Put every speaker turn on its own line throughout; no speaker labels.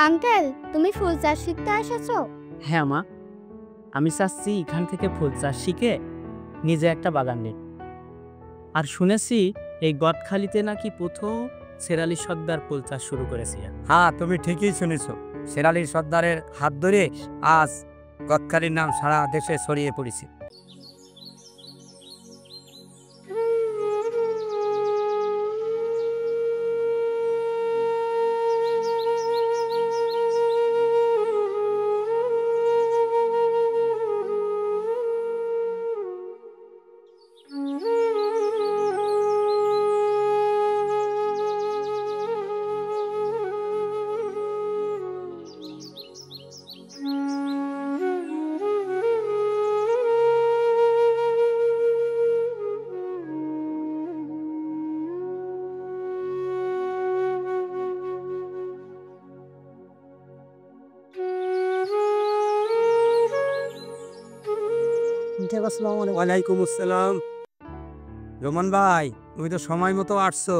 Uncle, তুমি ফুল চাষ শিখতে এসেছো?
হ্যাঁ মা, আমি চাচ্ছি এখান থেকে ফুল চাষ শিখে নিজে একটা বাগান নিই। আর শুনেছি এই গদখালিতে নাকি প্রথম শেরালি সর্দার ফুল চাষ শুরু করেছে।
হ্যাঁ, তুমি ঠিকই শুনেছ। শেরালি সর্দারের হাত ধরে আজ গদখালির নাম সারা দেশে ছড়িয়ে পড়েছে। ওয়ালাইকুম আসসালাম। রোমান ভাই, তুমি তো সময় মতো আসছো,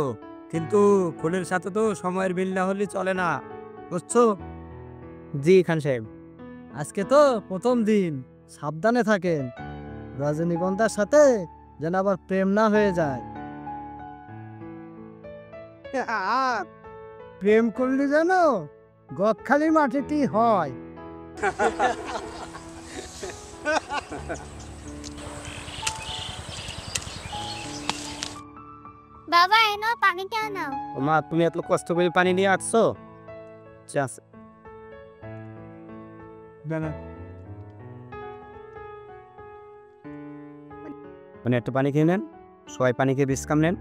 কিন্তু ফুলের সাথে তো সময়ের মিল না হলে চলে না, বুঝছো?
জি খান সাহেব।
আজকে তো প্রথম দিন, সাবধানে থাকেন। রজনীগন্ধার সাথে যেন আবার প্রেম না হয়ে যায়। প্রেম করলে যেন গদখালি মাটিটি হয়।
বাবা, এনো পানি কে নাও।
মা, তুমি এত কষ্ট করে পানি নিয়ে আসছো? মানে একটু পানি খেয়ে নেন, সবাই পানি খেয়ে বিশ্রাম নেন।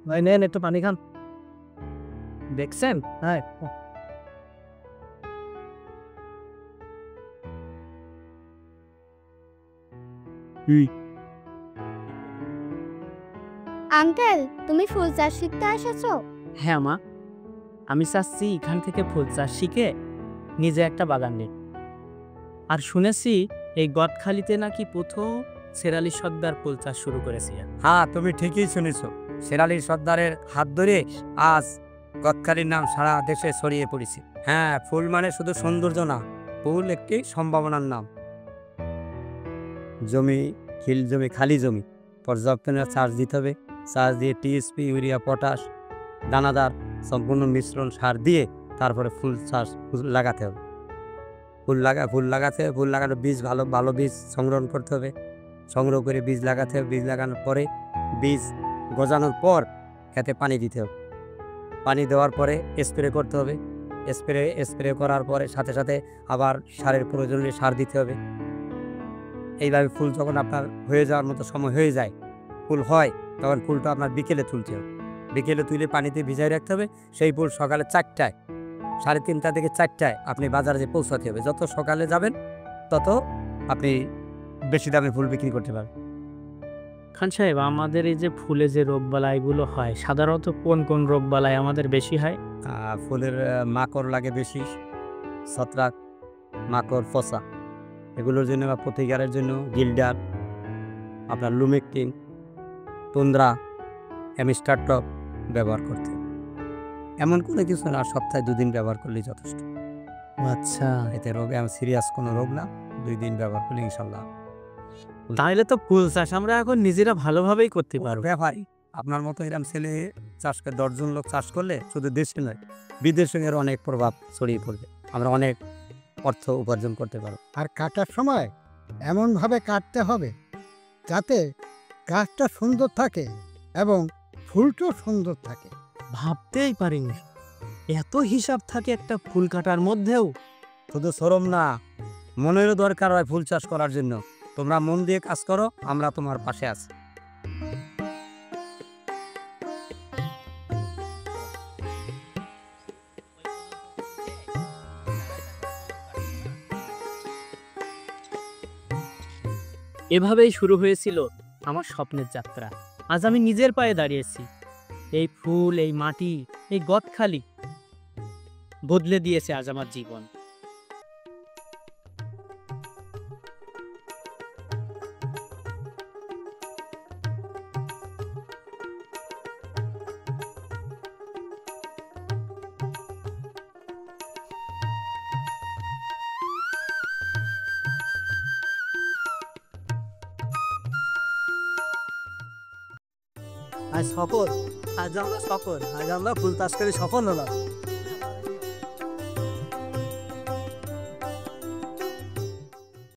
ভাই নেন, একটু পানি খান।
দেখছেন?
হ্যাঁ,
আঙ্কেল, তুমি ফুল চাষ শিখতে এসেছো?
হ্যাঁ মা, আমি চাচ্ছি এখান থেকে ফুল চাষ শিখে নিজে একটা বাগান নিই। আর শুনেছি এই গদখালিতে নাকি প্রথম শেরালি সর্দার ফুল চাষ শুরু করেছে।
হ্যাঁ, তুমি ঠিকই শুনেছ। শেরালি সর্দারের হাত ধরে আজ গদখালির নাম সারা দেশে ছড়িয়ে পড়েছে। হ্যাঁ, ফুল মানে শুধু সৌন্দর্য না, ফুল একটি সম্ভাবনার নাম। জমি, খিল জমি, খালি জমি পর্যাপ্ত চাষ দিতে হবে। চাষ দিয়ে টিএসপি, ইউরিয়া, পটাশ, দানাদার সম্পূর্ণ মিশ্রণ সার দিয়ে তারপরে ফুল লাগাতে হবে। ফুল লাগাতে হবে। ফুল লাগানোর বীজ ভালো বীজ সংগ্রহ করতে হবে। সংগ্রহ করে বীজ লাগাতে হবে। বীজ লাগানোর পরে বীজ গজানোর পর খেতে পানি দিতে হবে। পানি দেওয়ার পরে স্প্রে করতে হবে। স্প্রে করার পরে সাথে সাথে আবার সারের প্রয়োজন হলে সার দিতে হবে। এইভাবে ফুল যখন আপনার হয়ে যাওয়ার মতো সময় হয়ে যায়, ফুল হয়, তখন ফুলটা আপনার বিকেলে তুলতে হবে। বিকেলে তুলে পানিতে ভিজাই রাখতে হবে। সেই ফুল সকালে 4টায়, 3:30 থেকে 4টায় আপনি বাজারে যে পৌঁছাতে হবে। যত সকালে যাবেন তত আপনি বেশি দামে ফুল বিক্রি করতে পারবেন।
খান সাহেব, আমাদের এই যে ফুলে যে রোগবালাইগুলো হয়, সাধারণত কোন কোন রোগবালাই আমাদের বেশি হয়?
ফুলের মাকড় লাগে বেশি, ছত্রাক, মাকড়, পচা। এগুলোর জন্য বা প্রতিকারের জন্য গিল্ডার, আপনার লুমেকটিন, তুন্দ্রা, অ্যামিস্টারটপ ব্যবহার করতে হবে। এমন কোনো কিছু না, সপ্তাহে 2 দিন ব্যবহার করলেই যথেষ্ট।
আচ্ছা,
এতে রোগ এমন সিরিয়াস কোনো রোগ না, 2 দিন ব্যবহার করলে ইনশাল্লাহ।
তাহলে তো ফুল চাষ আমরা এখন নিজেরা ভালোভাবেই করতে পারবো।
ব্যাপারই আপনার মতো এরকম ছেলে চাষ করে 10 জন লোক চাষ করলে শুধু দেশে নয়, বিদেশে এর অনেক প্রভাব ছড়িয়ে পড়বে। আমরা অনেক অর্থ উপার্জন করতে পারবো।
আর কাটার সময় এমনভাবে কাটতে হবে যাতে গাছটা সুন্দর থাকে এবং ফুলটাও সুন্দর থাকে।
ভাবতেই পারিনি এত হিসাব থাকে একটা ফুল কাটার মধ্যেও।
শুধু শ্রম না, মনেরও দরকার হয় ফুল চাষ করার জন্য। তোমরা মন দিয়ে কাজ করো, আমরা তোমার পাশে আছি।
এভাবেই শুরু হয়েছিল আমার স্বপ্নের যাত্রা। আজ আমি নিজের পায়ে দাঁড়িয়েছি। এই ফুল, এই মাটি, এই গদখালি বদলে দিয়েছে আজ আমার জীবন।
আজ আমরা সফল আজ আমরা ফুল চাষ করে সফল হলাম।